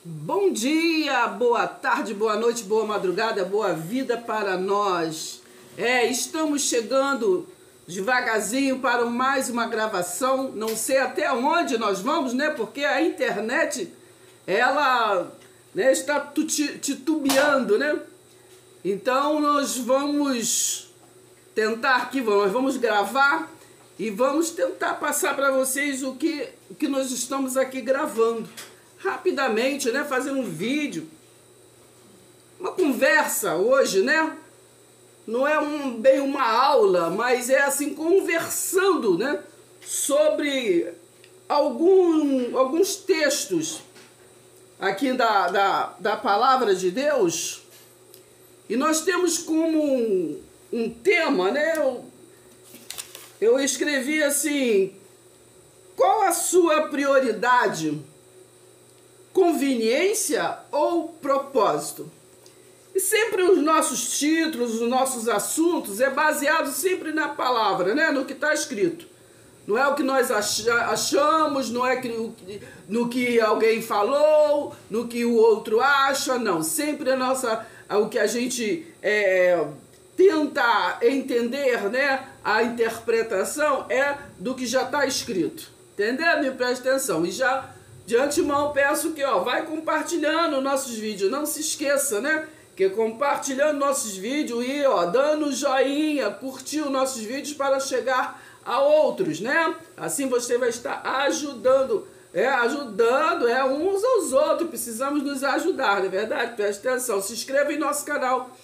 Bom dia, boa tarde, boa noite, boa madrugada, boa vida para nós. Estamos chegando devagarzinho para mais uma gravação. Não sei até onde nós vamos, né? Porque a internet, ela está titubeando, né? Então nós vamos tentar aqui, nós vamos gravar e vamos tentar passar para vocês o que nós estamos aqui gravando. Rapidamente, né? Fazer um vídeo, uma conversa hoje, né? Não é bem uma aula, mas é assim, conversando, né? Sobre alguns textos aqui da Palavra de Deus. E nós temos como um tema, né? Eu escrevi assim: qual a sua prioridade? Conveniência ou propósito? E sempre os nossos títulos, os nossos assuntos é baseado sempre na palavra, né? No que está escrito. Não é o que nós achamos, não é no que alguém falou, no que o outro acha, não. Sempre o que a gente tenta entender, né? A interpretação é do que já está escrito. Entendeu? Me preste atenção. E já de antemão peço que vai compartilhando nossos vídeos. Não se esqueça, né? Que compartilhando nossos vídeos e dando joinha, curtir os nossos vídeos para chegar a outros, né? Assim você vai estar ajudando uns aos outros. Precisamos nos ajudar, não é verdade? Preste atenção. Se inscreva em nosso canal,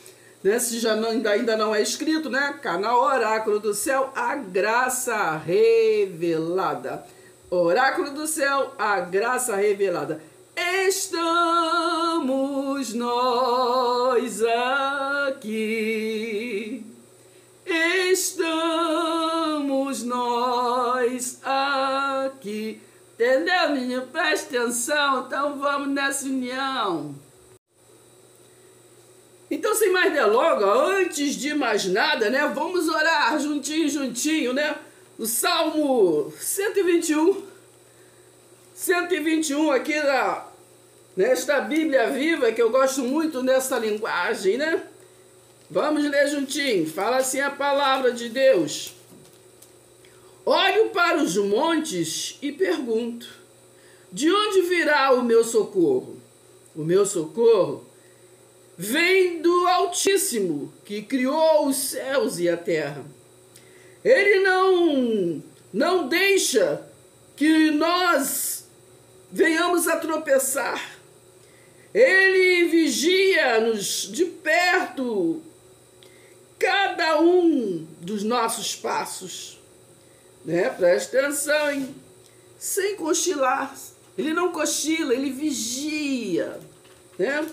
né? Se ainda não é inscrito, né? Canal Oráculo do Céu, a Graça Revelada. Oráculo do Céu, a Graça Revelada. Estamos nós aqui. Estamos nós aqui. Entendeu, menino? Preste atenção. Então vamos nessa união. Então, sem mais delongas, antes de mais nada, né? Vamos orar juntinho, né? O Salmo 121 aqui nesta Bíblia Viva, que eu gosto muito dessa linguagem, né? Vamos ler juntinho. Fala assim a palavra de Deus. Olho para os montes e pergunto: de onde virá o meu socorro? O meu socorro vem do Altíssimo, que criou os céus e a terra. Ele não deixa que nós venhamos a tropeçar. Ele vigia-nos de perto cada um dos nossos passos. Né? Preste atenção, hein? Sem cochilar. Ele não cochila, ele vigia. Né?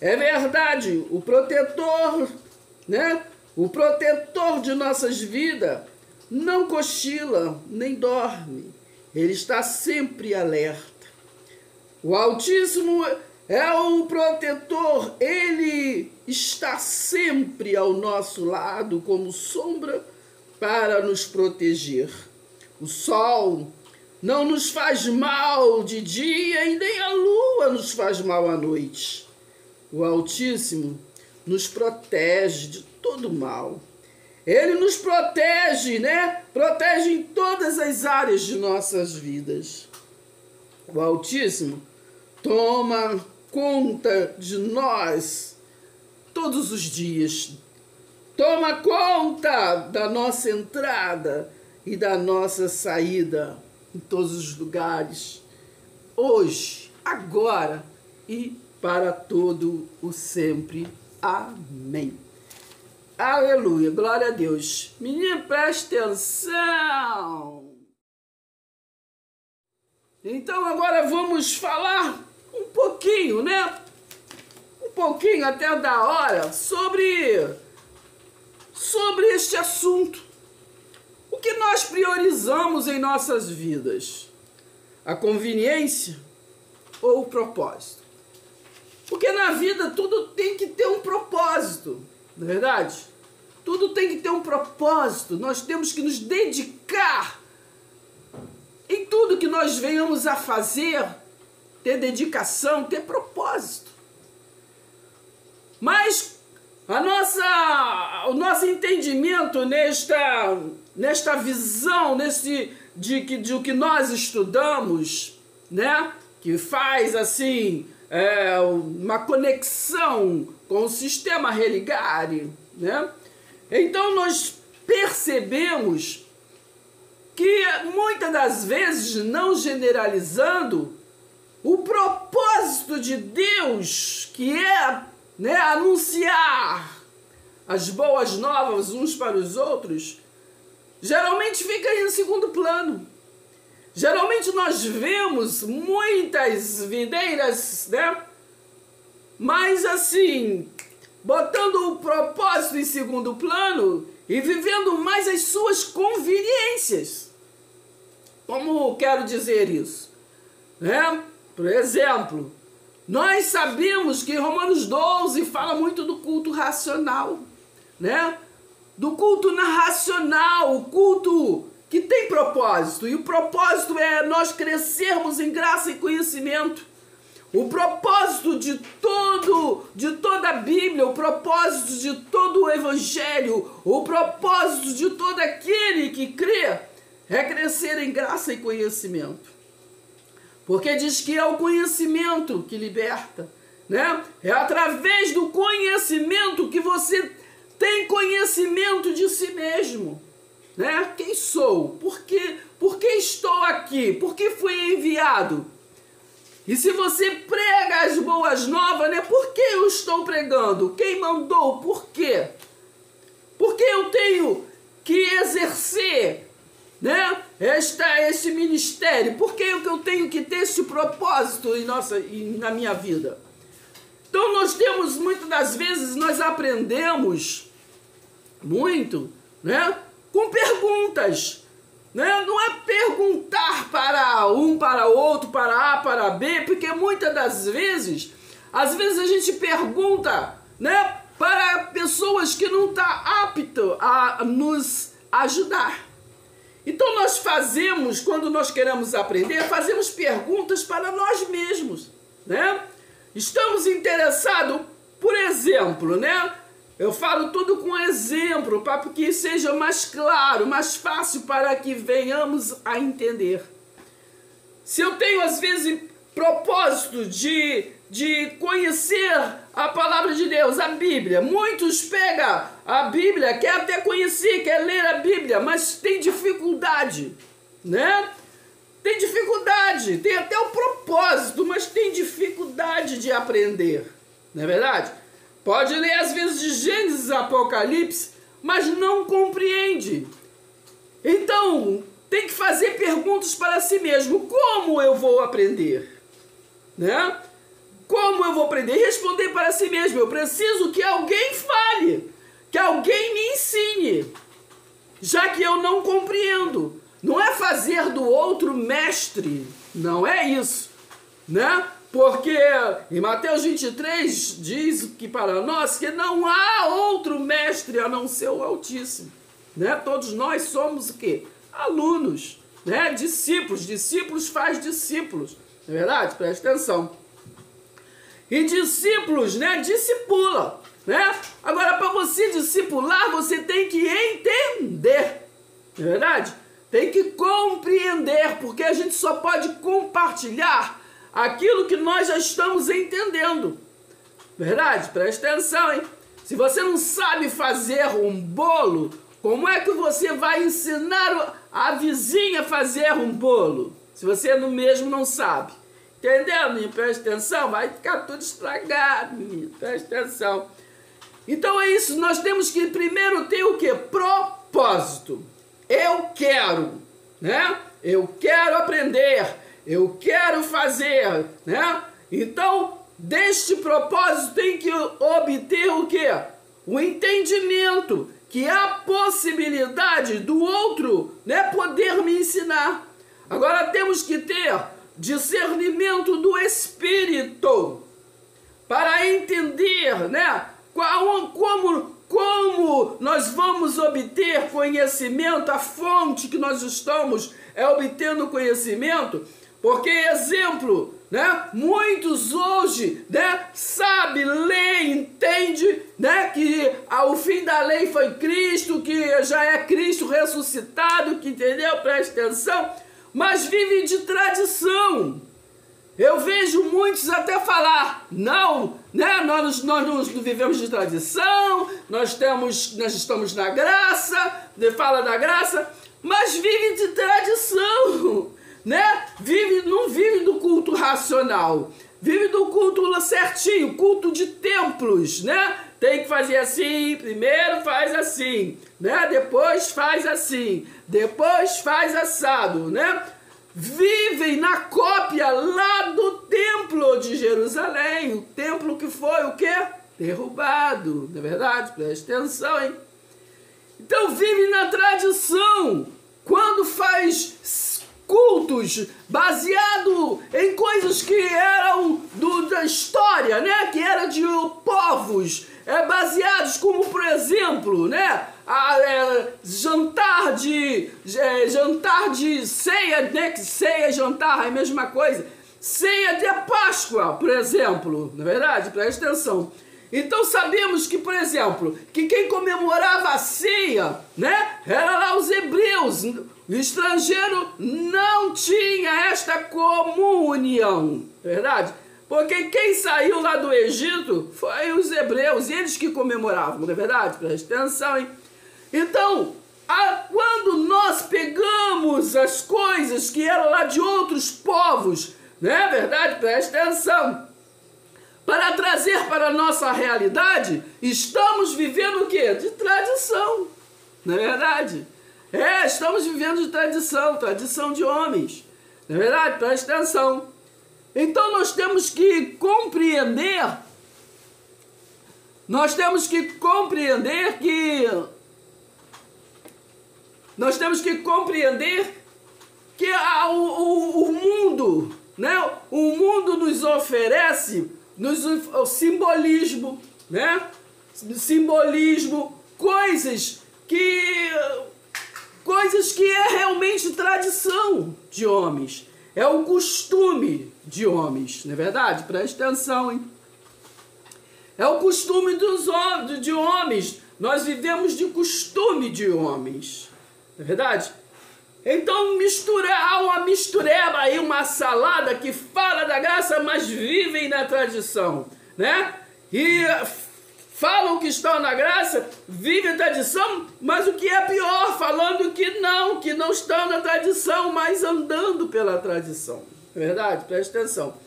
É verdade, o protetor, né? O protetor de nossas vidas não cochila nem dorme. Ele está sempre alerta. O Altíssimo é o protetor. Ele está sempre ao nosso lado como sombra para nos proteger. O sol não nos faz mal de dia e nem a lua nos faz mal à noite. O Altíssimo nos protege de todo mal. Ele nos protege, né? Protege em todas as áreas de nossas vidas. O Altíssimo toma conta de nós todos os dias. Toma conta da nossa entrada e da nossa saída em todos os lugares. Hoje, agora e para todo o sempre. Amém. Aleluia, glória a Deus. Menino, preste atenção. Então agora vamos falar um pouquinho, né? Um pouquinho até da hora sobre este assunto. O que nós priorizamos em nossas vidas? A conveniência ou o propósito? Porque na vida tudo tem que ter um propósito, não é verdade? Tudo tem que ter um propósito. Nós temos que nos dedicar em tudo que nós venhamos a fazer. ter dedicação, ter propósito. Mas o nosso entendimento nesta visão, de o que nós estudamos, né? Que faz assim uma conexão com o sistema religare, né? Então nós percebemos que muitas das vezes, não generalizando, o propósito de Deus, que é, né, anunciar as boas novas uns para os outros, geralmente fica em segundo plano. Geralmente nós vemos muitas videiras, né, mas assim, botando o propósito em segundo plano e vivendo mais as suas conveniências. Como quero dizer isso? Né? Por exemplo, nós sabemos que Romanos 12 fala muito do culto racional, né? Do culto racional, o culto que tem propósito. E o propósito é nós crescermos em graça e conhecimento. O propósito de toda a Bíblia, o propósito de todo o Evangelho, o propósito de todo aquele que crê é crescer em graça e conhecimento. Porque diz que é o conhecimento que liberta, né? É através do conhecimento que você tem conhecimento de si mesmo, né? Quem sou? Por que estou aqui? Por que fui enviado? E se você prega as boas novas, né? Por que eu estou pregando? Quem mandou? Por quê? Porque eu tenho que exercer, né, este ministério? Por que eu tenho que ter esse propósito na minha vida? Então nós temos, muitas das vezes, nós aprendemos muito, né, com perguntas. Né? Não é perguntar para um, para outro, para A, para B, porque muitas das vezes, às vezes a gente pergunta, né, para pessoas que não estão aptas a nos ajudar. Então nós fazemos, quando nós queremos aprender, fazemos perguntas para nós mesmos, né? Estamos interessados, por exemplo, né? Eu falo tudo com exemplo, para que seja mais claro, mais fácil para que venhamos a entender. Se eu tenho, às vezes, propósito de conhecer a palavra de Deus, a Bíblia, muitos pegam a Bíblia, quer até conhecer, quer ler a Bíblia, mas tem dificuldade, né? Tem dificuldade, tem até o propósito, mas tem dificuldade de aprender, não é verdade? Pode ler às vezes de Gênesis, Apocalipse, mas não compreende. Então, tem que fazer perguntas para si mesmo. Como eu vou aprender? Né? Como eu vou aprender? E responder para si mesmo. Eu preciso que alguém fale, que alguém me ensine, já que eu não compreendo. Não é fazer do outro mestre, não é isso, né? Porque em Mateus 23 diz que para nós que não há outro mestre a não ser o Altíssimo, né? Todos nós somos o quê? Alunos, né? Discípulos. Discípulos faz discípulos, não é verdade? Presta atenção. E discípulos, né? Discipula, né? Agora, para você discipular, você tem que entender, não é verdade? Tem que compreender, porque a gente só pode compartilhar aquilo que nós já estamos entendendo. Verdade? Presta atenção, hein? Se você não sabe fazer um bolo, como é que você vai ensinar a vizinha a fazer um bolo? Se você mesmo não sabe. Entendeu, menino? Presta atenção. Vai ficar tudo estragado, menino. Presta atenção. Então é isso. Nós temos que primeiro ter o quê? Propósito. Eu quero, né? Eu quero aprender. Eu quero fazer, né? Então, deste propósito tem que obter o quê? O entendimento, que é a possibilidade do outro, né, poder me ensinar. Agora temos que ter discernimento do Espírito para entender, né, como nós vamos obter conhecimento, a fonte que nós estamos obtendo conhecimento. Porque, exemplo, né? Muitos hoje, né, sabe, lê, entende, né, que o fim da lei foi Cristo, que já é Cristo ressuscitado, que entendeu? Presta atenção, mas vivem de tradição. Eu vejo muitos até falar, não, né, nós não vivemos de tradição, nós estamos na graça, fala da graça, mas vivem de tradição, né? Não vive do culto racional, vive do culto certinho, culto de templos, né? Tem que fazer assim, primeiro faz assim, né? Depois faz assim, depois faz assado, né? Vivem na cópia lá do templo de Jerusalém, o templo que foi o quê? Derrubado, não é verdade? Preste atenção, hein? Então vive na tradição, quando faz cultos baseado em coisas que eram da história, né? Que era de povos baseados, como por exemplo, né? Jantar de ceia, né? Que ceia e jantar é a mesma coisa. Ceia de Páscoa, por exemplo, na verdade, preste atenção. Então sabemos que, por exemplo, que quem comemorava a ceia, né, era lá os hebreus. O estrangeiro não tinha esta comunhão, verdade? Porque quem saiu lá do Egito foi os hebreus, eles que comemoravam, não é verdade? Preste atenção, hein? Então, quando nós pegamos as coisas que eram lá de outros povos, não é verdade? Preste atenção. Para trazer para a nossa realidade, estamos vivendo o quê? De tradição, não é verdade? Estamos vivendo de tradição de homens, não é verdade? Preste atenção. Então nós temos que compreender, que o mundo, né? O mundo nos oferece o simbolismo, né? Simbolismo, coisas que é realmente tradição de homens. É o costume de homens, não é verdade? Preste atenção, hein? É o costume de homens. Nós vivemos de costume de homens, não é verdade? Então há uma mistureba aí, uma salada que fala da graça, mas vivem na tradição, né? E falam que estão na graça, vivem a tradição, mas o que é pior, falando que não estão na tradição, mas andando pela tradição. É verdade? Preste atenção.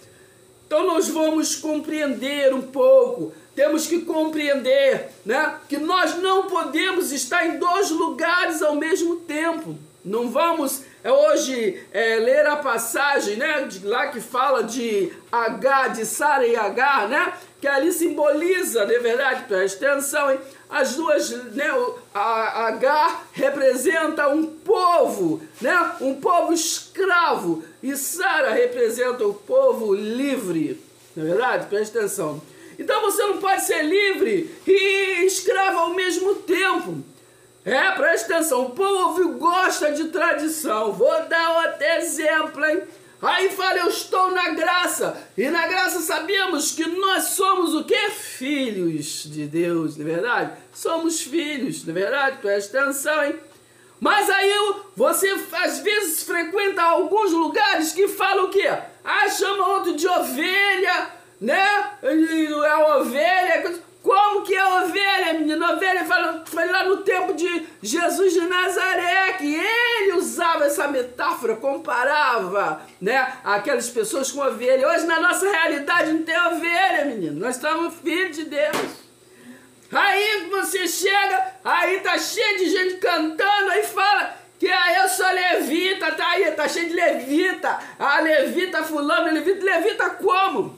Então nós vamos compreender um pouco, temos que compreender, né, que nós não podemos estar em dois lugares ao mesmo tempo. Não vamos hoje ler a passagem, né, lá que fala de Agar, de Sara e Agar, né, que ali simboliza, de verdade, preste atenção, hein? As duas, né, a Agar representa um povo, né, um povo escravo, e Sara representa o povo livre, não é verdade? Preste atenção. Então você não pode ser livre e escravo ao mesmo tempo. Preste atenção, o povo gosta de tradição. Vou dar outro exemplo, hein? Aí fala, eu estou na graça. E na graça sabemos que nós somos o quê? Filhos de Deus, não é verdade? Somos filhos, não é verdade? Preste atenção, hein? Mas aí você às vezes frequenta alguns lugares que falam o quê? Chama outro de ovelha, né? A ovelha... Como que é a ovelha, menina? A ovelha foi lá no tempo de Jesus de Nazaré, que ele usava essa metáfora, comparava, né, aquelas pessoas com ovelha. Hoje, na nossa realidade, não tem ovelha, menino. Nós estamos filhos de Deus. Aí você chega, aí tá cheio de gente cantando, aí fala que eu sou levita, tá aí, tá cheio de levita. A levita fulano, levita como?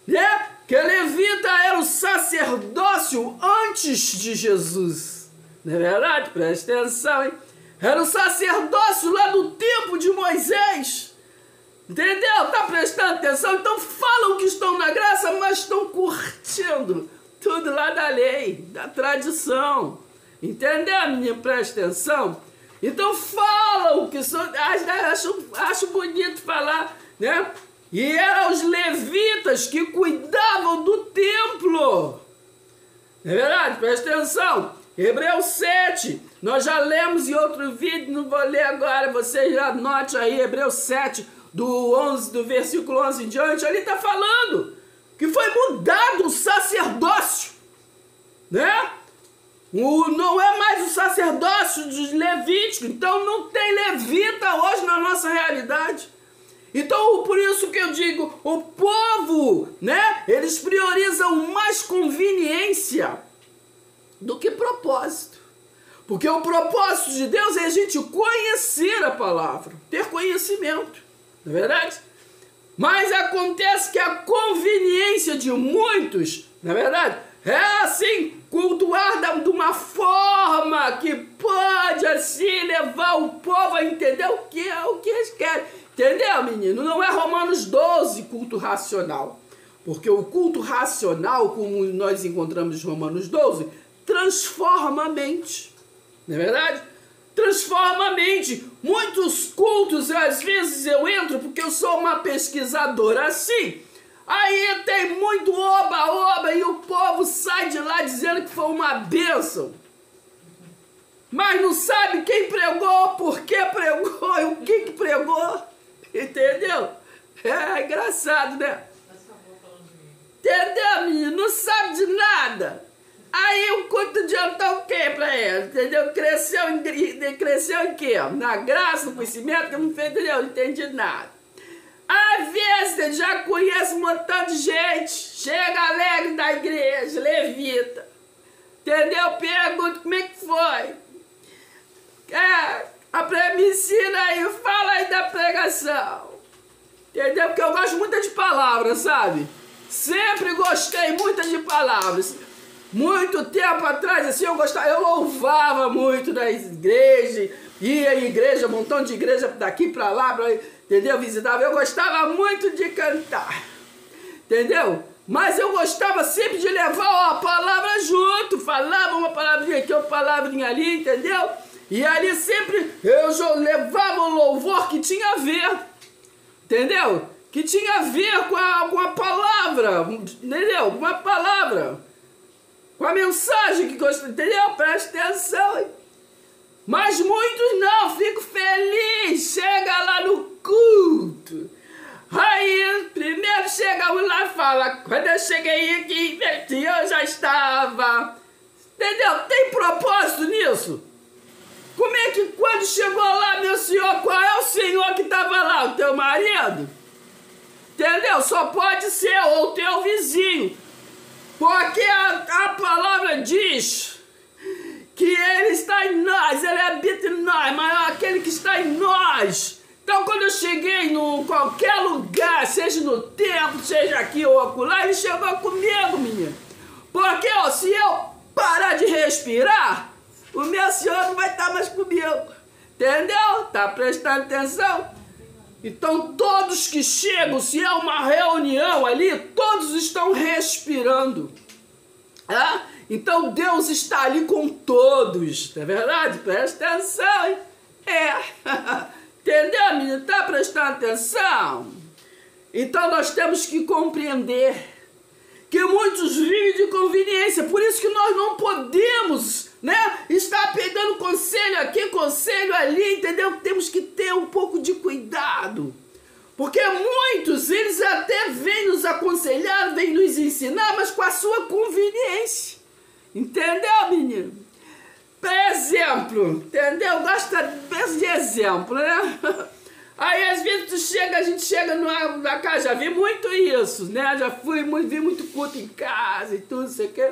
Né? Que levita era o sacerdócio antes de Jesus. Não é verdade? Preste atenção, hein? Era o sacerdócio lá do tempo de Moisés. Entendeu? Tá prestando atenção? Então falam que estão na graça, mas estão curtindo tudo lá da lei, da tradição. Entendeu, menina? Preste atenção. Então falam que são... Acho bonito falar, né? E eram os levitas que cuidavam do templo. É verdade? Presta atenção. Hebreus 7. Nós já lemos em outro vídeo, não vou ler agora. Você já anote aí, Hebreus 7, do versículo 11 em diante. Ali está falando que foi mudado o sacerdócio, né? Não é mais o sacerdócio dos levíticos. Então não tem levita hoje na nossa realidade. Então, por isso que eu digo, o povo, né, eles priorizam mais conveniência do que propósito. Porque o propósito de Deus é a gente conhecer a palavra, ter conhecimento, não é verdade? Mas acontece que a conveniência de muitos, na verdade, é assim, cultuar de uma forma que pode assim levar o povo a entender o que eles querem. Entendeu, menino? Não é Romanos 12, culto racional. Porque o culto racional, como nós encontramos em Romanos 12, transforma a mente. Não é verdade? Transforma a mente. Muitos cultos, às vezes eu entro, porque eu sou uma pesquisadora assim. Aí tem muito oba-oba e o povo sai de lá dizendo que foi uma bênção. Mas não sabe quem pregou, por que pregou e o que pregou. Entendeu? É engraçado, né? Entendeu, menino? Não sabe de nada. Aí o culto adiantou o quê pra ele? Entendeu? Cresceu em quê? Na graça, no conhecimento, que não fez, entendeu? Não entendi nada. Às vezes ele já conhece um montão de gente, chega alegre da igreja, levita. Entendeu? Pergunta como é que foi. Me ensina aí, fala aí da pregação. Entendeu? Porque eu gosto muito de palavras, sabe? Sempre gostei muito de palavras. Muito tempo atrás, assim, eu louvava muito nas igrejas, ia em igreja, um montão de igreja daqui pra lá, entendeu? Visitava. Eu gostava muito de cantar, entendeu? Mas eu gostava sempre de levar a palavra junto, falava uma palavrinha aqui, uma palavrinha ali, entendeu? E ali sempre eu levava o louvor que tinha a ver, entendeu? Que tinha a ver com a palavra, entendeu? Uma palavra, com a mensagem que gostava, entendeu? Presta atenção, hein? Mas muitos não, fico feliz, chega lá no culto. Aí, primeiro chega um lá e fala, quando eu cheguei aqui, eu já estava. Entendeu? Tem propósito nisso? Como é que quando chegou lá, meu senhor, qual é o senhor que estava lá? O teu marido? Entendeu? Só pode ser, ou o teu vizinho. Porque a palavra diz que ele está em nós, ele habita em nós, mas é aquele que está em nós. Então, quando eu cheguei em qualquer lugar, seja no templo, seja aqui ou acolá, ele chegou comigo, menino. Porque, ó, se eu parar de respirar, o meu senhor não vai estar mais comigo. Entendeu? Tá prestando atenção? Então, todos que chegam, se é uma reunião ali, todos estão respirando. É? Então, Deus está ali com todos. Não é verdade? Presta atenção, hein? Entendeu, menino? Tá prestando atenção? Então, nós temos que compreender que muitos vivem de conveniência. Por isso que nós não podemos, né, estar pegando conselho aqui, conselho ali, entendeu? Temos que ter um pouco de cuidado. Porque muitos, eles até vêm nos aconselhar, vêm nos ensinar, mas com a sua conveniência. Entendeu, menino? Por exemplo, entendeu? Gosta de exemplo, né? Aí, às vezes, a gente chega na casa, já vi muito isso, né? Já vi muito culto em casa e tudo, sei o quê.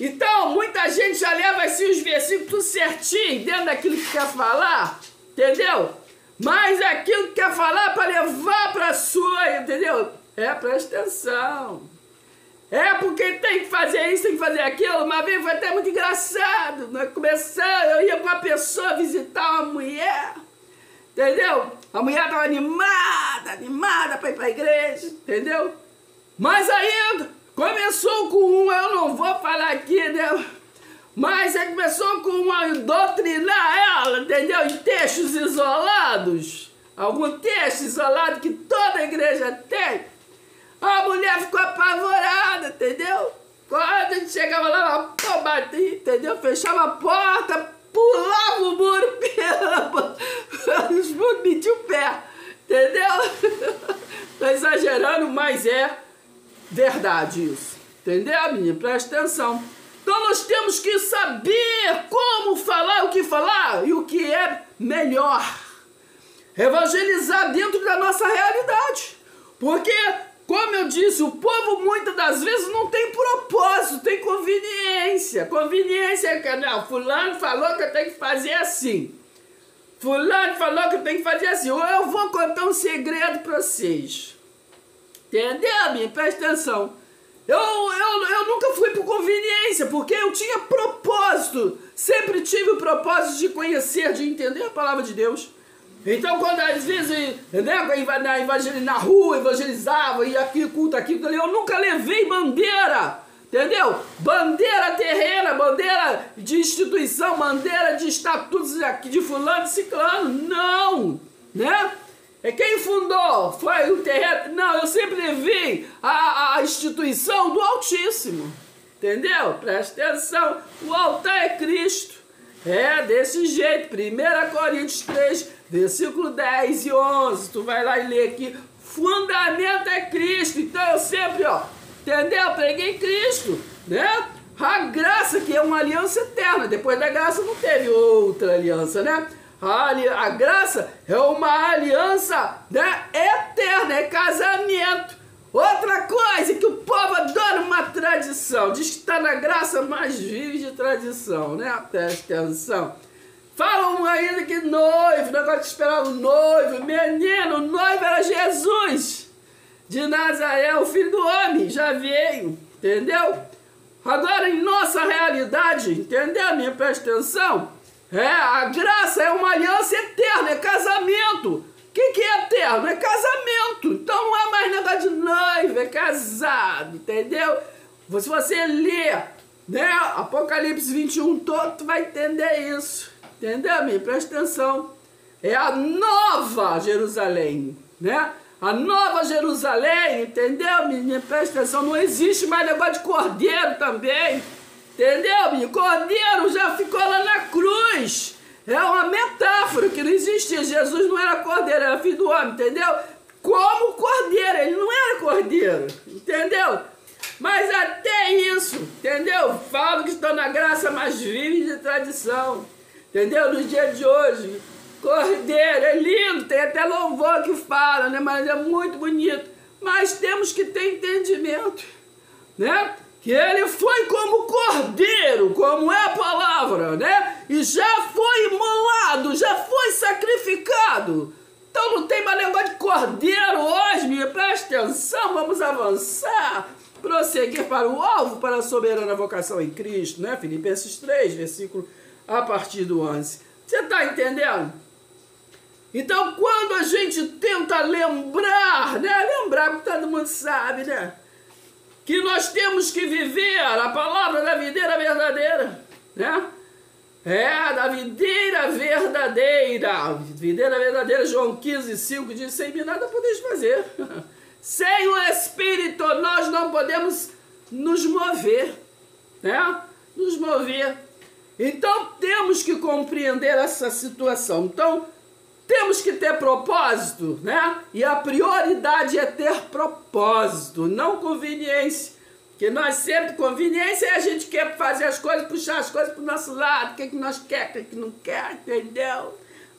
Então, muita gente já leva assim os versículos tudo certinho, dentro daquilo que quer falar, entendeu? Mas aquilo que quer falar para levar para a sua, entendeu? Presta atenção. Porque tem que fazer isso, tem que fazer aquilo. Uma vez foi até muito engraçado. Nós começamos, eu ia com uma pessoa visitar uma mulher, entendeu? A mulher estava animada para ir para a igreja, entendeu? Mas aí começou com eu não vou falar aqui, né? Mas aí começou com uma doutrinar ela, entendeu? Em textos isolados. Algum texto isolado que toda igreja tem. mulher ficou apavorada, entendeu? Quando a gente chegava lá, pô, batia, entendeu? Fechava a porta, pulava o muro, os muros metiam o pé, entendeu? Tô exagerando, mas é verdade isso, entendeu, menino? Presta atenção. Então nós temos que saber como falar, o que falar e o que é melhor. Evangelizar dentro da nossa realidade. Porque, como eu disse, o povo muitas das vezes não tem propósito, tem conveniência. Conveniência é que, não, fulano falou que eu tenho que fazer assim. Fulano falou que eu tenho que fazer assim. Ou eu vou contar um segredo para vocês. Entendeu, minha? Presta atenção. Eu nunca fui por conveniência, porque eu tinha propósito. Sempre tive o propósito de conhecer, de entender a palavra de Deus. Então, quando às vezes, né, na rua, evangelizava, e aqui, culto, aqui, eu nunca levei bandeira, entendeu? Bandeira terrena, bandeira de instituição, bandeira de estatutos aqui, de fulano, de ciclano, não, né? É quem fundou, foi o terreno, não, eu sempre levei a instituição do Altíssimo, entendeu? Presta atenção, o altar é Cristo, é desse jeito, 1 Coríntios 3, versículo 10 e 11, tu vai lá e lê aqui, fundamento é Cristo, então eu sempre, ó, entendeu? Preguei Cristo, né? A graça que é uma aliança eterna, depois da graça não teve outra aliança, né? A graça é uma aliança, né, eterna, é casamento. Outra coisa que o povo adora uma tradição, diz que está na graça, mas vive de tradição, né? Presta atenção. Falam ainda que noivo, negócio de esperar o noivo, menino, o noivo era Jesus de Nazaré, o filho do homem, já veio, entendeu? Agora, em nossa realidade, entendeu, minha? Presta atenção. A graça é uma aliança eterna, é casamento. O que é eterno? É casamento. Então não é mais negócio de noivo, é casado, entendeu? Se você ler, né, Apocalipse 21 todo, tu vai entender isso. Entendeu, minha? Presta atenção. É a nova Jerusalém, né? A nova Jerusalém, entendeu, menina? Presta atenção, não existe mais negócio de cordeiro também. Entendeu, menino? Cordeiro já ficou lá na cruz. É uma metáfora que não existia. Jesus não era cordeiro, era filho do homem, entendeu? Como cordeiro, ele não era cordeiro, entendeu? Mas até isso, entendeu? Falam que estão na graça, mas vivem de tradição, entendeu? No dia de hoje, cordeiro é lindo, tem até louvor que fala, né? Mas é muito bonito. Mas temos que ter entendimento, né? Que ele foi como cordeiro, como é a palavra, né? E já foi imolado, já foi sacrificado. Então não tem mais negócio de cordeiro hoje, me presta atenção, vamos avançar, prosseguir para o alvo, para a soberana vocação em Cristo, né? Filipenses 3, versículo a partir do 11. Você está entendendo? Então quando a gente tenta lembrar, né? Lembrar, porque todo mundo sabe, né? Que nós temos que viver a palavra da videira verdadeira, né? Da videira verdadeira. Videira verdadeira, João 15, 5 diz, sem mim nada podeis fazer. Sem o Espírito nós não podemos nos mover, né? Nos mover. Então temos que compreender essa situação. Então temos que ter propósito, né? E a prioridade é ter propósito, não conveniência. Porque nós sempre, conveniência é a gente quer fazer as coisas, puxar as coisas para o nosso lado, o que nós quer, o que não quer, entendeu?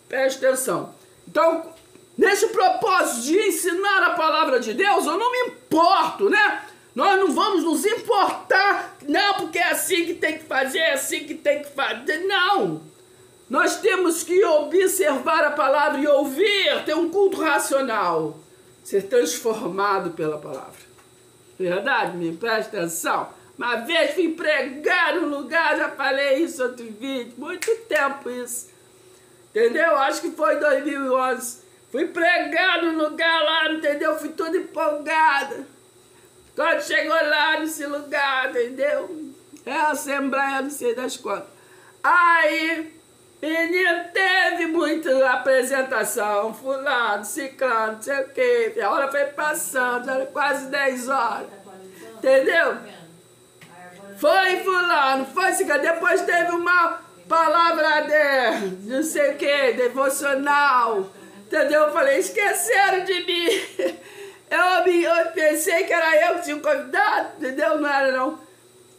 Presta atenção. Então, nesse propósito de ensinar a palavra de Deus, eu não me importo, né? Nós não vamos nos importar, não, porque é assim que tem que fazer, é assim que tem que fazer, não. Nós temos que observar a palavra e ouvir, ter um culto racional, ser transformado pela palavra. Verdade? Me presta atenção. Uma vez fui pregar no lugar, já falei isso outro vídeo, muito tempo isso. Entendeu? Acho que foi em 2011. Fui pregar no lugar lá, entendeu? Fui toda empolgada. Quando chegou lá nesse lugar, entendeu? É a Assembleia, não sei das quantas. Aí Menino, teve muita apresentação, fulano, ciclano, não sei o quê. A hora foi passando, era quase 10 horas. Entendeu? Foi fulano, foi ciclano. Depois teve uma palavra de não sei o quê, devocional. Entendeu? Eu falei, esqueceram de mim. Eu pensei que era eu que tinha convidado, entendeu? Não era não.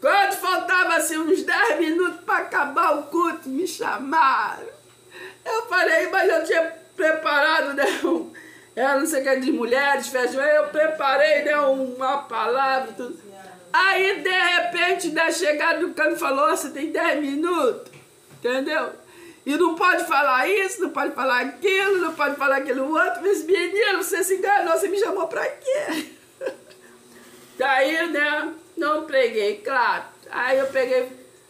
Quando faltava assim uns 10 minutos para acabar o culto, me chamaram. Eu falei, mas eu tinha preparado, né? Não sei o que, de mulheres, festa, eu preparei, né, uma palavra, tudo. Aí, de repente, da chegada do canto, falou, você tem 10 minutos, entendeu? E não pode falar isso, não pode falar aquilo, não pode falar aquilo outro. Mas, menino, você se enganou, você me chamou pra quê? Daí, né, não preguei, claro. Aí eu peguei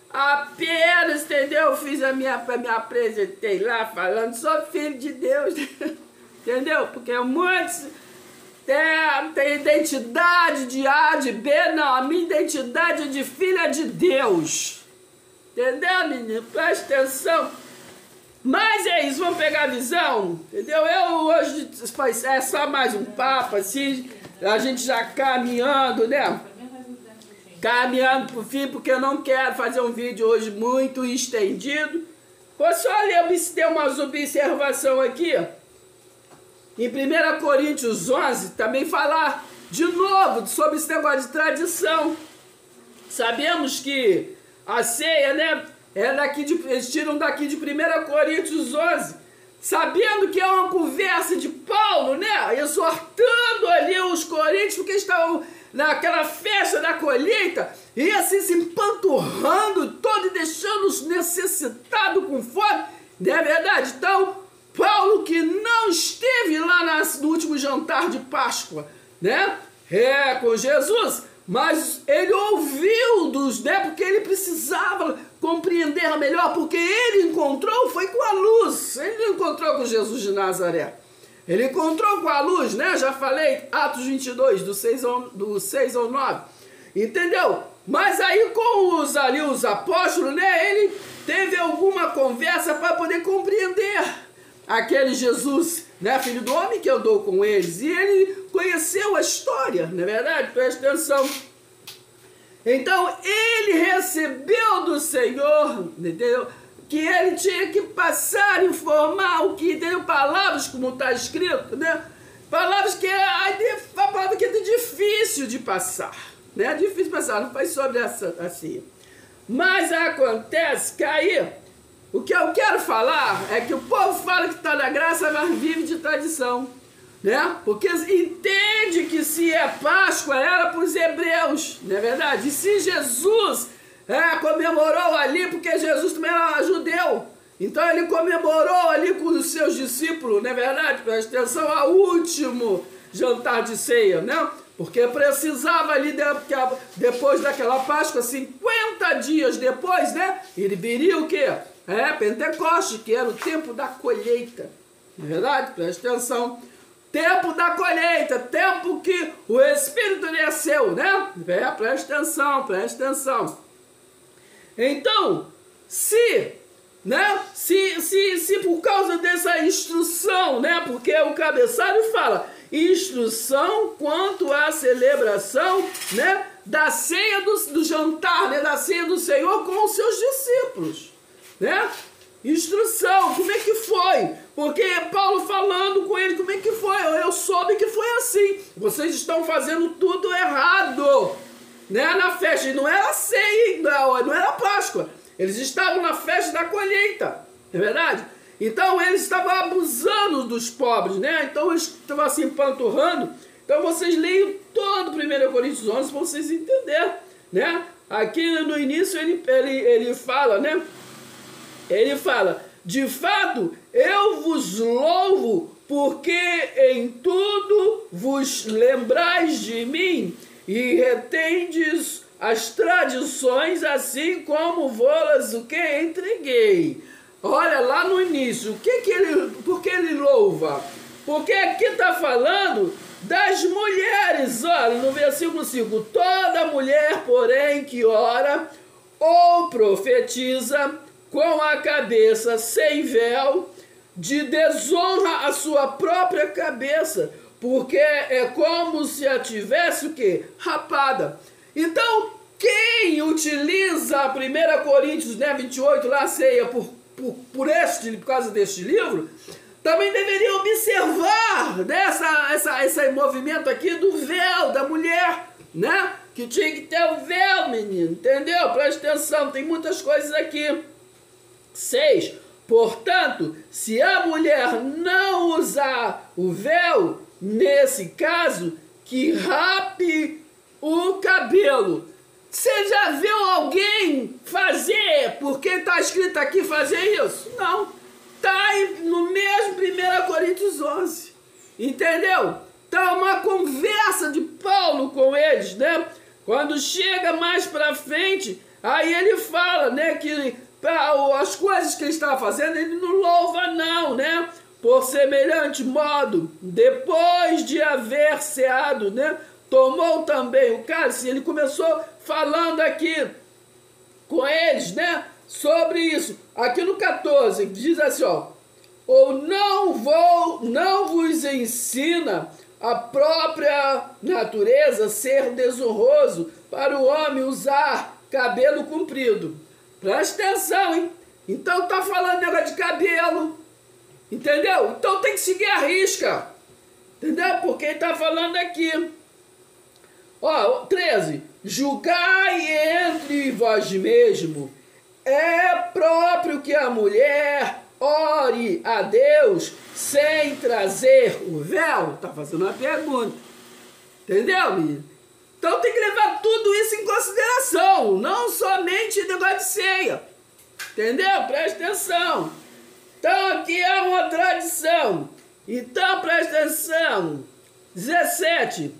apenas, entendeu? Fiz me apresentei lá falando, sou filho de Deus, entendeu? Porque muitos têm identidade de A, de B, não. A minha identidade é de filha de Deus. Entendeu, menino? Presta atenção. Mas é isso, vamos pegar a visão, entendeu? Eu hoje, é só mais um papo, assim, a gente já caminhando, né? Caminhando pro fim, porque eu não quero fazer um vídeo hoje muito estendido. Vou só ter umas observações aqui. Em 1 Coríntios 11, também falar de novo sobre esse negócio de tradição. Sabemos que a ceia, né? Eles tiram daqui de 1 Coríntios 11, sabendo que é uma conversa de Paulo, né? Exortando ali os coríntios, porque estavam naquela festa da colheita, e assim se empanturrando todo e deixando os necessitados com fome. Não é verdade? Então, Paulo, que não esteve lá no último jantar de Páscoa, né? Com Jesus, mas ele ouviu né? Porque ele precisava compreender melhor, porque ele encontrou, foi com a luz. Ele não encontrou com Jesus de Nazaré. Ele encontrou com a luz, né? Já falei, Atos 22, do 6 ao 9. Entendeu? Mas aí com os apóstolos, né? Ele teve alguma conversa para poder compreender aquele Jesus, né? Filho do homem que andou com eles. E ele conheceu a história, não é verdade? Presta atenção. Então, ele recebeu do Senhor, entendeu? Que ele tinha que passar, informar o que, entendeu? Palavras, como está escrito, né? Palavras que a palavra que é difícil de passar, né? Difícil de passar, não foi sobre essa assim. Mas acontece que aí, o que eu quero falar é que o povo fala que está na graça, mas vive de tradição, né? Porque entende que se é Páscoa, era para os hebreus, não é verdade? E se Jesus comemorou ali, porque Jesus também era judeu, então ele comemorou ali com os seus discípulos, não é verdade? Presta atenção, ao último jantar de ceia, né? Porque precisava ali, depois daquela Páscoa, 50 dias depois, né? Ele viria o quê? Pentecoste, que era o tempo da colheita, não é verdade? Presta atenção. Tempo da colheita, tempo que o Espírito desceu, né? Presta atenção, presta atenção. Então, se por causa dessa instrução, né? Porque o cabeçalho fala instrução quanto à celebração, né? Da ceia do jantar, né? Da ceia do Senhor com os seus discípulos, né? Instrução, como é que foi? Porque Paulo falando com ele, como é que foi? Eu soube que foi assim. Vocês estão fazendo tudo errado, né? Na festa, e não era ceia, não era Páscoa. Eles estavam na festa da colheita, não é verdade? Então eles estavam abusando dos pobres, né? Então eles estavam assim empanturrando. Então vocês leiam todo 1 Coríntios 11 para vocês entenderem, né? Aqui no início ele fala, né? Ele fala, de fato, eu vos louvo, porque em tudo vos lembrais de mim e retendes as tradições, assim como vou-las o que entreguei. Olha, lá no início, por que ele louva? Porque aqui está falando das mulheres. Olha, no versículo 5, toda mulher, porém, que ora ou profetiza, com a cabeça sem véu, de desonra a sua própria cabeça, porque é como se a tivesse o quê? Rapada. Então, quem utiliza a 1 Coríntios 28, lá a ceia, por causa deste livro, também deveria observar, né, esse movimento aqui do véu da mulher, né? Que tinha que ter o véu, menino, entendeu? Presta atenção, tem muitas coisas aqui. 6. Portanto, se a mulher não usar o véu, nesse caso, que rape o cabelo. Você já viu alguém fazer, porque está escrito aqui fazer isso? Não. Está no mesmo 1 Coríntios 11. Entendeu? Está uma conversa de Paulo com eles, né? Quando chega mais para frente, aí ele fala, né, que as coisas que ele estava fazendo, ele não louva não, né? Por semelhante modo, depois de haver ceado, né, tomou também o cálice. Ele começou falando aqui com eles, né, sobre isso. Aqui no 14, diz assim, ó: ou não vos ensina a própria natureza ser desonroso para o homem usar cabelo comprido. Presta atenção, hein? Então tá falando negócio de cabelo, entendeu? Então tem que seguir a risca, entendeu? Porque ele tá falando aqui. Ó, 13. Julgai entre vós mesmo. É próprio que a mulher ore a Deus sem trazer o véu? Tá fazendo uma pergunta. Entendeu, menino? Então tem que levar tudo isso em consideração, não somente negócio de ceia. Entendeu? Presta atenção. Então aqui é uma tradição. Então presta atenção. 17.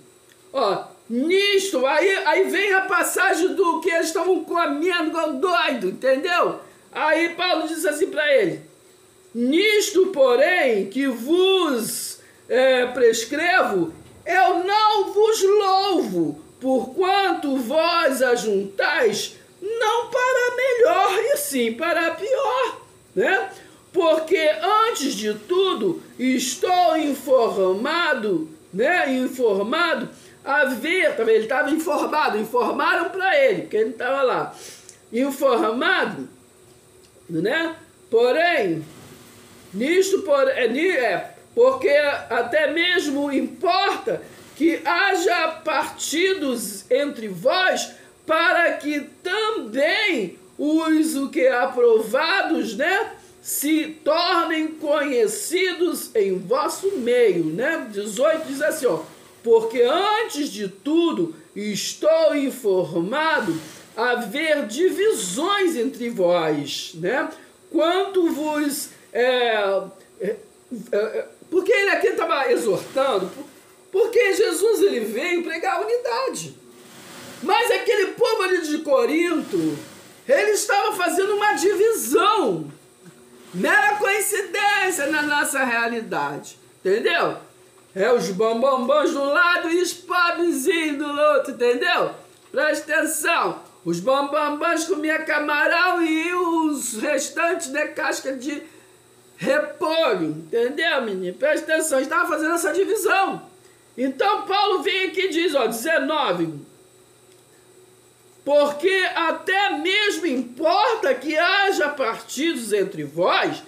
Ó, nisto, aí vem a passagem do que eles estavam comendo igual doido, entendeu? Aí Paulo disse assim para ele: nisto, porém, que vos prescrevo, eu não vos louvo, porquanto vós ajuntais, não para melhor, e sim para pior, né? Porque antes de tudo estou informado, né? Informado a ver, também ele estava informado, informaram para ele, porque ele estava lá, informado, né? Porém, nisto, porque até mesmo importa que haja partidos entre vós, para que também os aprovados, né, se tornem conhecidos em vosso meio, né? 18 diz assim, ó: porque antes de tudo estou informado haver divisões entre vós, né? Quanto vos... porque ele aqui estava exortando, porque Jesus ele veio pregar a unidade. Mas aquele povo ali de Corinto, ele estava fazendo uma divisão. Mera coincidência na nossa realidade. Entendeu? É os bambambãs do lado e os pobrezinhos do outro, entendeu? Presta atenção. Os bambambãs comiam camarão e os restantes de casca de repolho, entendeu, menino? Presta atenção, estava fazendo essa divisão. Então Paulo vem aqui e diz, ó, 19, porque até mesmo importa que haja partidos entre vós,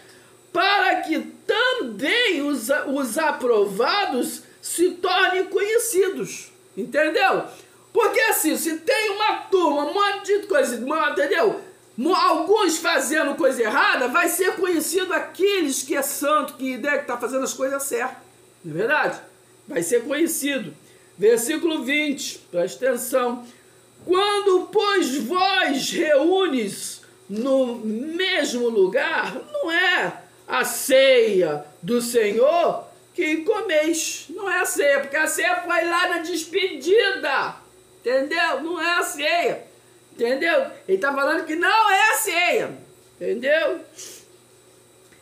para que também os aprovados se tornem conhecidos, entendeu? Porque assim, se tem uma turma, um monte de coisa, entendeu? Alguns fazendo coisa errada, vai ser conhecido aqueles que é santo, que está fazendo as coisas certas. Não é verdade? Vai ser conhecido. Versículo 20, presta atenção. Quando, pois, vós reúnes no mesmo lugar, não é a ceia do Senhor que comeis. Não é a ceia, porque a ceia foi lá na despedida. Entendeu? Não é a ceia. Entendeu? Ele está falando que não é a ceia. Entendeu?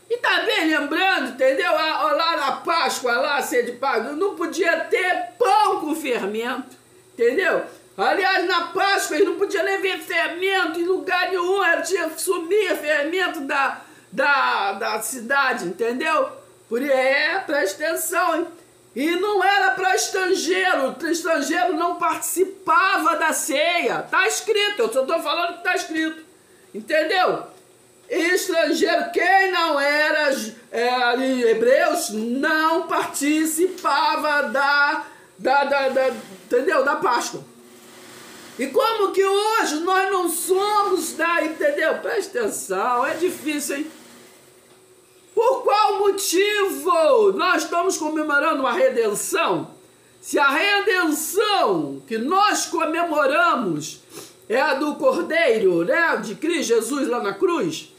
E também lembrando, entendeu? Lá na Páscoa, lá a ceia de Páscoa, não podia ter pão com fermento. Entendeu? Aliás, na Páscoa eles não podiam levar fermento em lugar nenhum, tinha que sumir fermento da cidade, entendeu? Presta atenção, hein? E não era para estrangeiro, o estrangeiro não participava da ceia. Tá escrito, eu só estou falando que tá escrito, entendeu? Estrangeiro, quem não era hebreus, não participava entendeu? Da Páscoa. E como que hoje nós não somos entendeu? Presta atenção, é difícil, hein? Por qual motivo nós estamos comemorando a redenção? Se a redenção que nós comemoramos é a do Cordeiro, né? De Cristo Jesus lá na cruz.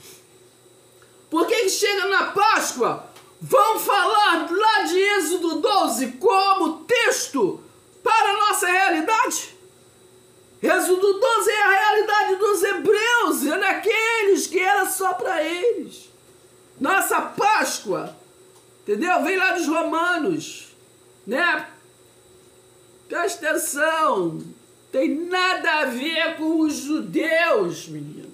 Por que chega na Páscoa, vão falar lá de Êxodo 12 como texto para a nossa realidade? Êxodo 12 é a realidade dos hebreus, é daqueles que era só para eles. Nossa Páscoa, entendeu? Vem lá dos romanos, né? Presta atenção, tem nada a ver com os judeus, menino.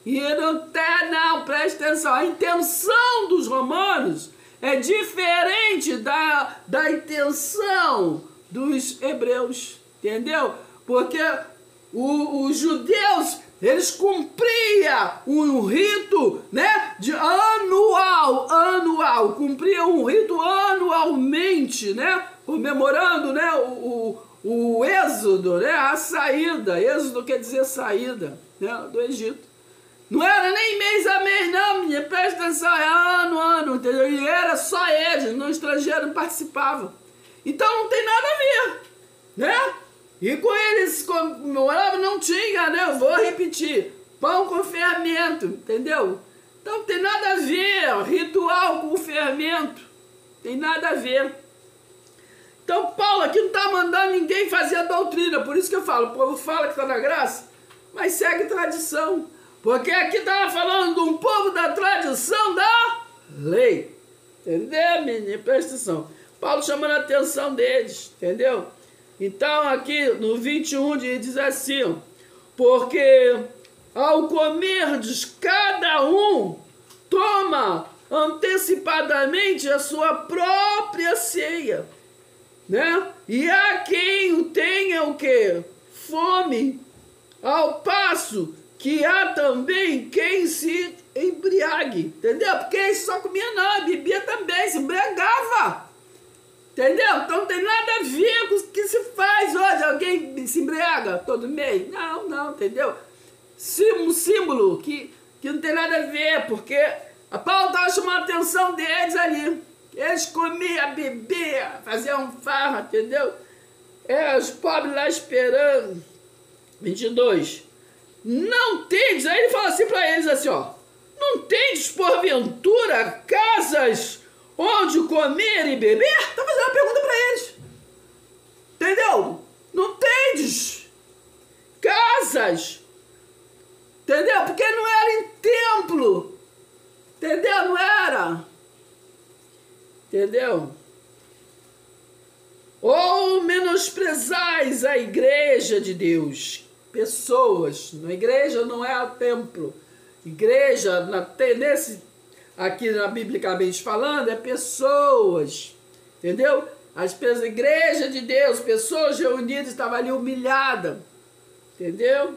E não tá, não, presta atenção. A intenção dos romanos é diferente da intenção dos hebreus, entendeu? Porque os judeus, eles cumpriam um rito, né, de anual, cumpriam um rito anualmente, né, comemorando, né, o êxodo, né, a saída. Êxodo quer dizer saída, né, do Egito. Não era nem mês a mês, não, menina, presta atenção, é ano, entendeu? E era só eles, no estrangeiro não participava. Então não tem nada a ver, né? E com eles comemoravam, não tinha, né? Eu vou repetir, pão com fermento, entendeu? Então não tem nada a ver, ritual com fermento, tem nada a ver. Então Paulo aqui não está mandando ninguém fazer a doutrina, por isso que eu falo, o povo fala que está na graça, mas segue tradição. Porque aqui estava falando de um povo da tradição da lei. Entendeu, menino? Presta atenção. Paulo chamando a atenção deles, entendeu? Então aqui no 21 diz assim, porque ao comerdes cada um toma antecipadamente a sua própria ceia, né? E há quem tenha o quê? Fome, ao passo que há também quem se embriague, entendeu? Porque eles só comia não, bebia também, se embriagava, entendeu? Então não tem nada a ver com o que se faz hoje, alguém se embriaga todo mês, não, entendeu? Símbolo que não tem nada a ver, porque a Paulo estava chamando a atenção deles ali, eles comiam, bebiam, faziam farra, entendeu? Os pobres lá esperando. 22. Não tendes, aí ele fala assim para eles assim, ó, não tendes porventura casas onde comer e beber? Tá fazendo uma pergunta para eles, entendeu? Não tendes casas, entendeu? Porque não era em templo, entendeu? Não era, entendeu? Ou menosprezais a igreja de Deus. Pessoas, na igreja não é o templo. Igreja, aqui na biblicamente falando, é pessoas, entendeu? Igreja de Deus, pessoas reunidas, estavam ali humilhadas, entendeu?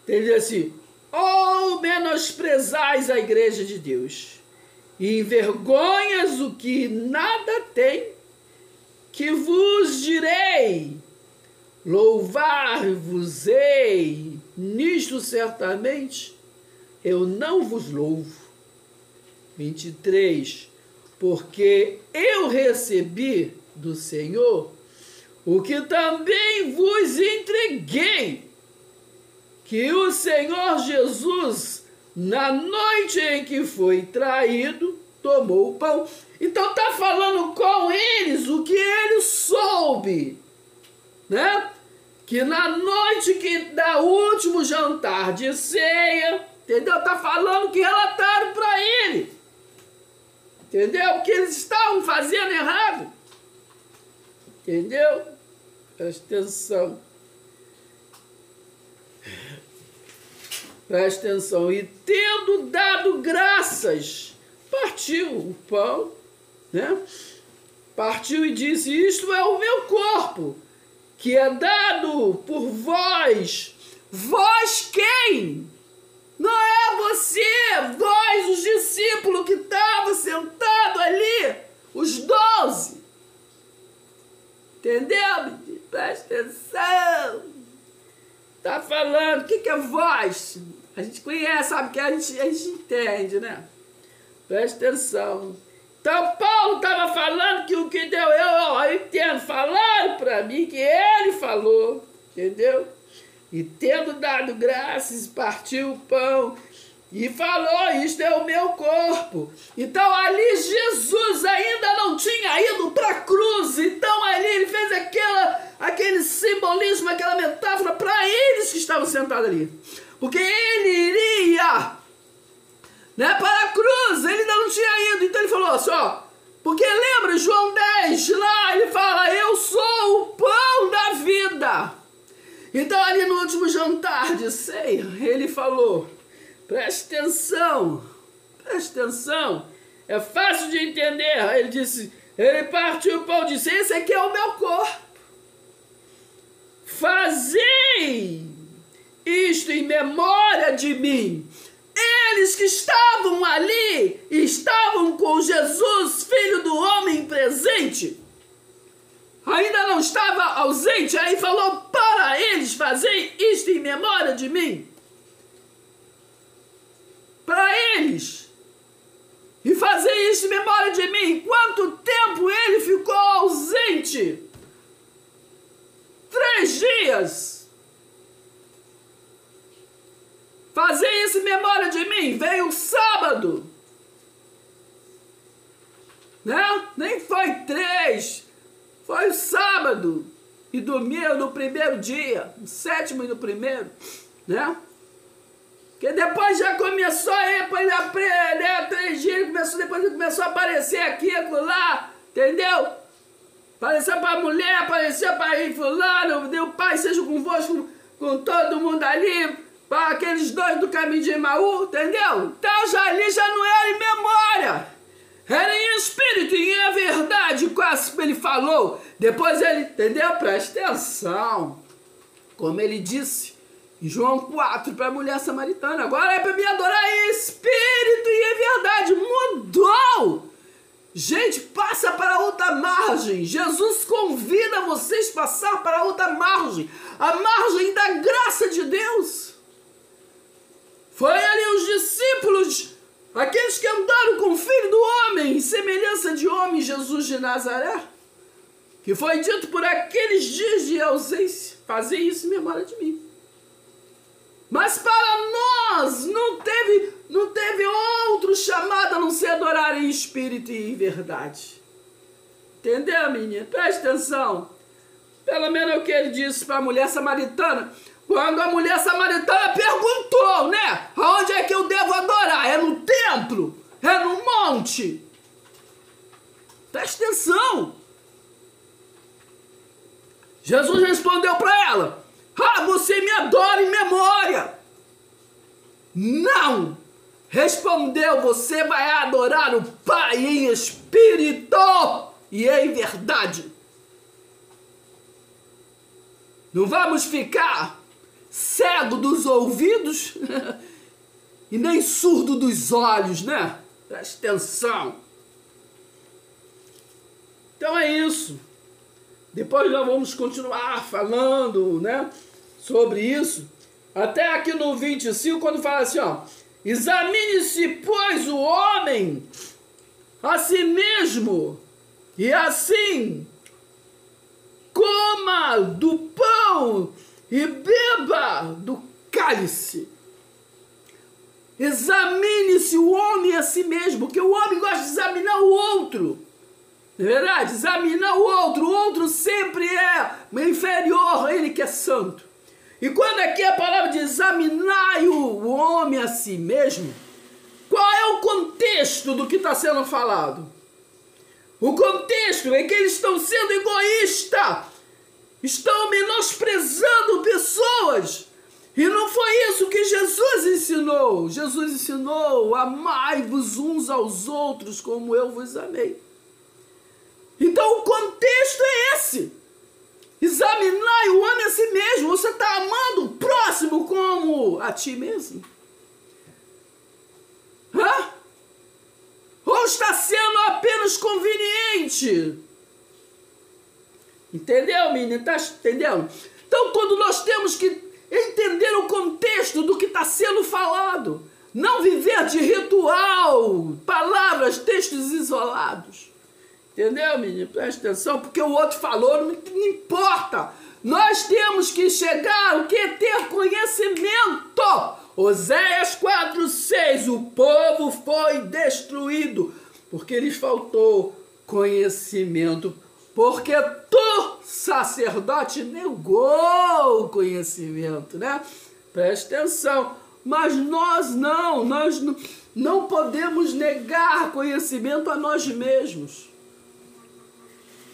Entendeu assim? Ou menosprezais a igreja de Deus, e envergonhas o que nada tem, que vos direi, louvar-vos-ei, nisto certamente eu não vos louvo. 23. Porque eu recebi do Senhor o que também vos entreguei, que o Senhor Jesus, na noite em que foi traído, tomou o pão. Então está falando com eles o que ele soube, né? Que na noite da último jantar de ceia, entendeu? Está falando que relataram para ele, entendeu? Que eles estavam fazendo errado, entendeu? Presta atenção. Preste atenção. E tendo dado graças, partiu o pão, né? Partiu e disse: isto é o meu corpo, que é dado por vós. Vós quem? Não é você, vós, os discípulos que estavam sentados ali, os 12. Entendeu? Presta atenção. Tá falando, o que é voz? A gente conhece, sabe que a gente entende, né? Presta atenção. Então Paulo estava falando que o que deu, eu entendo, falaram para mim que ele falou, entendeu? E tendo dado graças, partiu o pão e falou: isto é o meu corpo. Então ali Jesus ainda não tinha ido para a cruz. Então ali ele fez aquele simbolismo, aquela metáfora para eles que estavam sentados ali. Porque ele iria, né, para a cruz, ele ainda não tinha ido. Então ele falou assim, ó, porque lembra João 10, lá ele fala: eu sou o pão da vida. Então ali no último jantar de ceia, ele falou, preste atenção, é fácil de entender. Aí ele disse, ele partiu o pão e disse: esse aqui é o meu corpo, fazei isto em memória de mim. Eles que estavam ali, estavam com Jesus, Filho do Homem, presente, ainda não estava ausente. Aí falou para eles: fazei isto em memória de mim. Para eles. E fazer isto em memória de mim. Quanto tempo ele ficou ausente? 3 dias. Fazer isso em memória de mim. Veio o sábado. Né? Nem foi 3. Foi o sábado e domingo no primeiro dia, no 7º e no primeiro, né? Que depois já começou aí, depois de aprender 3 dias, depois começou a aparecer aqui, lá, entendeu? Apareceu para a mulher, apareceu para ir fulano, deu Pai seja convosco, com todo mundo ali, para aqueles 2 do caminho de Emaú, entendeu? Então já ali já não era em memória. Era em espírito e em verdade, quase como ele falou. Depois ele, entendeu? Presta atenção. Como ele disse em João 4 para a mulher samaritana: agora é para me adorar em espírito e em verdade. Mudou. Gente, passa para outra margem. Jesus convida vocês a passar para outra margem. A margem da graça de Deus. Foi ali os discípulos, aqueles que andaram com o Filho do Homem, em semelhança de homem, Jesus de Nazaré, que foi dito por aqueles dias de ausência: fazer isso em memória de mim. Mas para nós não teve outro chamado a não ser adorar em espírito e em verdade. Entendeu, menina? Presta atenção. Pelo menos é o que ele disse para a mulher samaritana. Quando a mulher samaritana perguntou, né? Aonde é que eu devo adorar? É no templo? É no monte? Presta atenção. Jesus respondeu para ela: ah, você me adora em memória. Não. Respondeu: você vai adorar o Pai em espírito e em verdade. Não vamos ficar cego dos ouvidos e nem surdo dos olhos, né? Presta atenção. Então é isso. Depois nós vamos continuar falando, né, sobre isso. Até aqui no 25, quando fala assim, ó: examine-se, pois, o homem a si mesmo, e assim coma do pão e beba do cálice. Examine-se o homem a si mesmo, porque o homem gosta de examinar o outro. Não é verdade? Examinar o outro sempre é inferior a ele que é santo. E quando aqui a palavra de examinar o homem a si mesmo, qual é o contexto do que está sendo falado? O contexto é que eles estão sendo egoístas, estão menosprezando pessoas, E não foi isso que Jesus ensinou. Jesus ensinou: amai-vos uns aos outros como eu vos amei. Então o contexto é esse. Examinai o homem a si mesmo. Você está amando o próximo como a ti mesmo? Hã? Ou está sendo apenas conveniente? Entendeu, menina? Está entendendo? Então, quando nós temos que entender o contexto do que está sendo falado, não viver de ritual, palavras, textos isolados. Entendeu, menino? Presta atenção, porque o outro falou, não importa. Nós temos que chegar, o que? Ter conhecimento. Oséias 4:6, o povo foi destruído, porque lhes faltou conhecimento. Porque tu, sacerdote, negou o conhecimento, né? Presta atenção. Mas nós não podemos negar conhecimento a nós mesmos.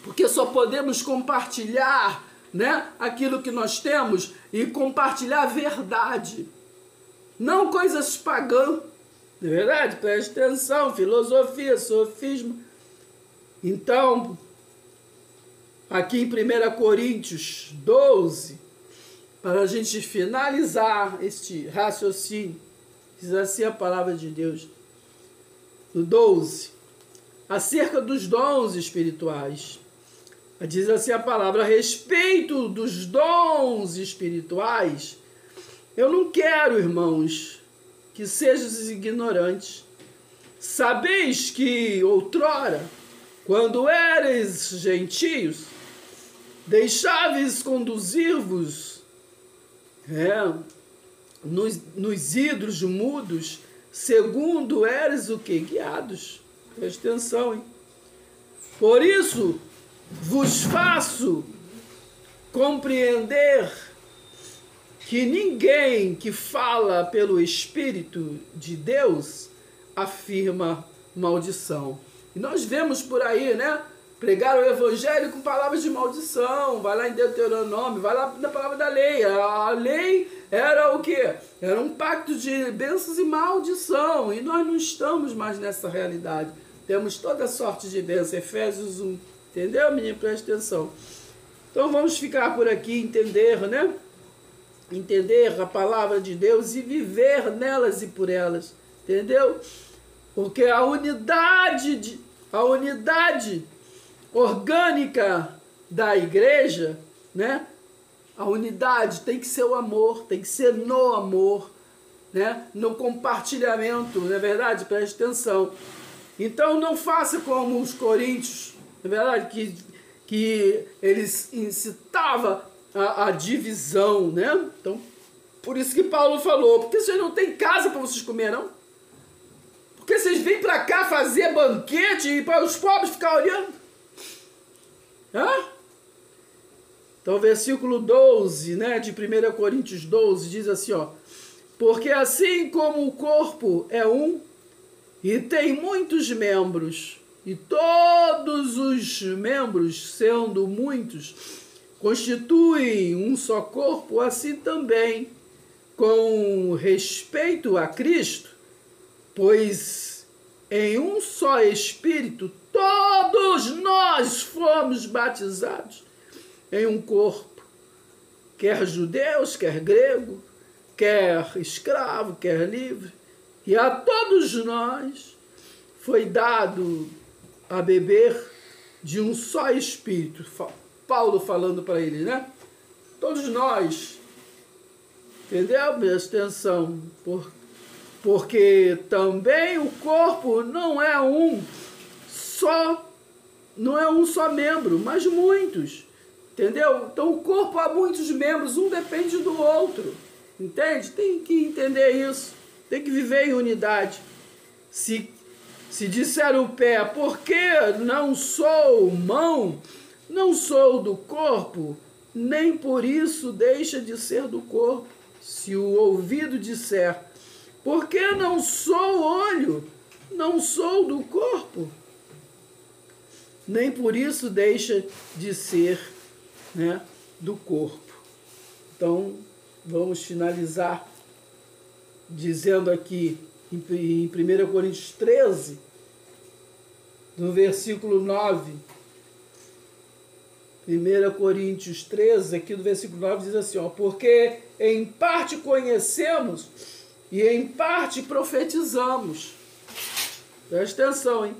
Porque só podemos compartilhar, né, aquilo que nós temos e compartilhar a verdade. Não coisas pagãs. Não é verdade? Presta atenção. Filosofia, sofismo. Então, aqui em 1 Coríntios 12, para a gente finalizar este raciocínio, diz assim a palavra de Deus, no 12, acerca dos dons espirituais. Diz assim a palavra: a respeito dos dons espirituais, eu não quero, irmãos, que sejais ignorantes. Sabeis que outrora, quando eres gentios, deixáveis conduzir-vos nos ídolos mudos, segundo eres o que? Guiados. Presta atenção, hein? Por isso vos faço compreender que ninguém que fala pelo Espírito de Deus afirma maldição. E nós vemos por aí, né? Pregar o evangelho com palavras de maldição. Vai lá em Deuteronômio, vai lá na palavra da lei. A lei era o quê? Era um pacto de bênçãos e maldição. E nós não estamos mais nessa realidade. Temos toda sorte de bênçãos. Efésios 1. Entendeu, menino? Presta atenção. Então vamos ficar por aqui, entender, né? Entender a palavra de Deus e viver nelas e por elas. Entendeu? Porque a unidade orgânica da igreja, né? A unidade tem que ser o amor, tem que ser no amor, né? No compartilhamento, não é verdade? Preste atenção. Então não faça como os coríntios, não é verdade? Que eles incitavam a divisão, né? Então, por isso que Paulo falou: porque vocês não têm casa para vocês comer, não? Porque vocês vêm para cá fazer banquete e para os pobres ficar olhando? Hã? Então, versículo 12, né, de 1 Coríntios 12, diz assim, ó: porque assim como o corpo é um e tem muitos membros, e todos os membros, sendo muitos, constituem um só corpo, assim também, com respeito a Cristo, pois em um só Espírito todos nós fomos batizados em um corpo, quer judeus, quer grego, quer escravo, quer livre, e a todos nós foi dado a beber de um só Espírito. Paulo falando para eles, né? Todos nós, entendeu? Presta atenção, porque também o corpo não é um só membro, mas muitos, entendeu? Então o corpo há muitos membros, um depende do outro, entende? Tem que entender isso, tem que viver em unidade. Se disser o pé, porque não sou mão, não sou do corpo, nem por isso deixa de ser do corpo. Se o ouvido disser, porque não sou olho, não sou do corpo, nem por isso deixa de ser, né, do corpo. Então, vamos finalizar dizendo aqui em 1 Coríntios 13, no versículo 9. 1 Coríntios 13, aqui do versículo 9, diz assim, ó, porque em parte conhecemos e em parte profetizamos. Presta atenção, hein?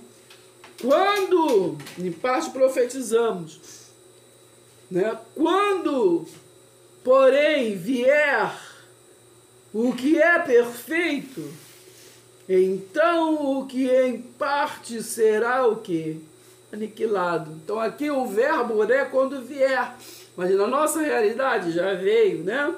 Quando, em parte profetizamos, né? Quando, porém, vier o que é perfeito, então o que em parte será o quê? Aniquilado. Então aqui o verbo é quando vier, mas na nossa realidade já veio, né?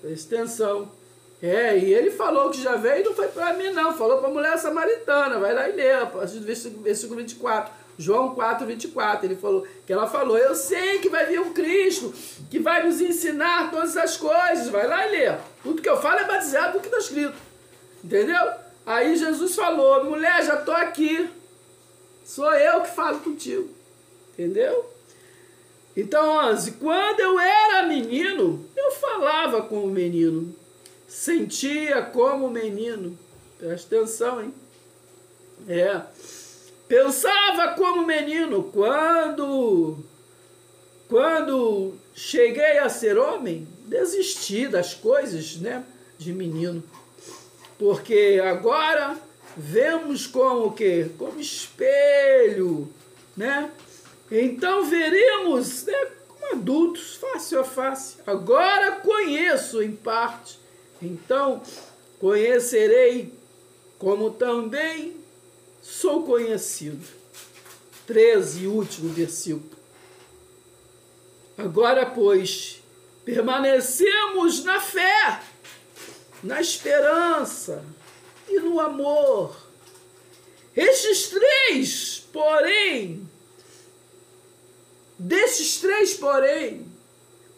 Presta atenção. E ele falou que já veio e não foi para mim não, falou para a mulher samaritana, vai lá e lê, a partir do versículo 24, João 4, 24, ele falou, que ela falou, eu sei que vai vir um Cristo, que vai nos ensinar todas as coisas, vai lá e lê, tudo que eu falo é baseado no que está escrito, entendeu? Aí Jesus falou, mulher, já estou aqui, sou eu que falo contigo, entendeu? Então, 11, quando eu era menino, eu falava como menino, sentia como menino, presta atenção, hein? Pensava como menino, quando cheguei a ser homem, desisti das coisas, né, de menino, porque agora vemos como o quê? Como espelho, né? Então veremos, né, como adultos, face a face. Agora conheço em parte, então conhecerei como também sou conhecido. 13, último versículo. Agora, pois, permanecemos na fé, na esperança e no amor. Desses três, porém,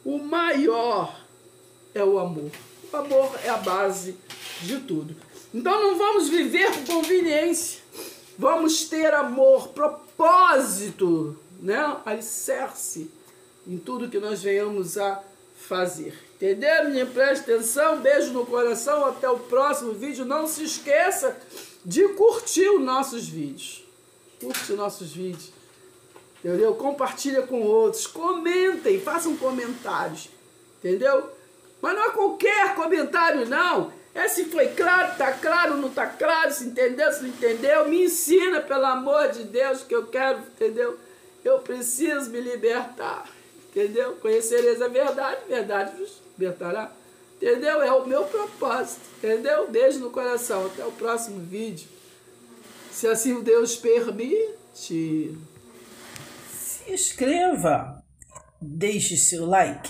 o maior é o amor. O amor é a base de tudo. Então não vamos viver por conveniência. Vamos ter amor, propósito, né? Alicerce em tudo que nós venhamos a fazer. Entendeu, menina? Preste atenção, beijo no coração, até o próximo vídeo. Não se esqueça de curtir os nossos vídeos. Curte os nossos vídeos. Entendeu? Compartilha com outros, comentem, façam comentários. Entendeu? Mas não é qualquer comentário, não. Se foi claro, tá claro, não tá claro, se entendeu, se não entendeu, me ensina, pelo amor de Deus, que eu quero, entendeu? Eu preciso me libertar, entendeu? Conhecereis a verdade, verdade vos libertará, entendeu? É o meu propósito, entendeu? Beijo no coração, até o próximo vídeo. Se assim o Deus permite. Se inscreva, deixe seu like.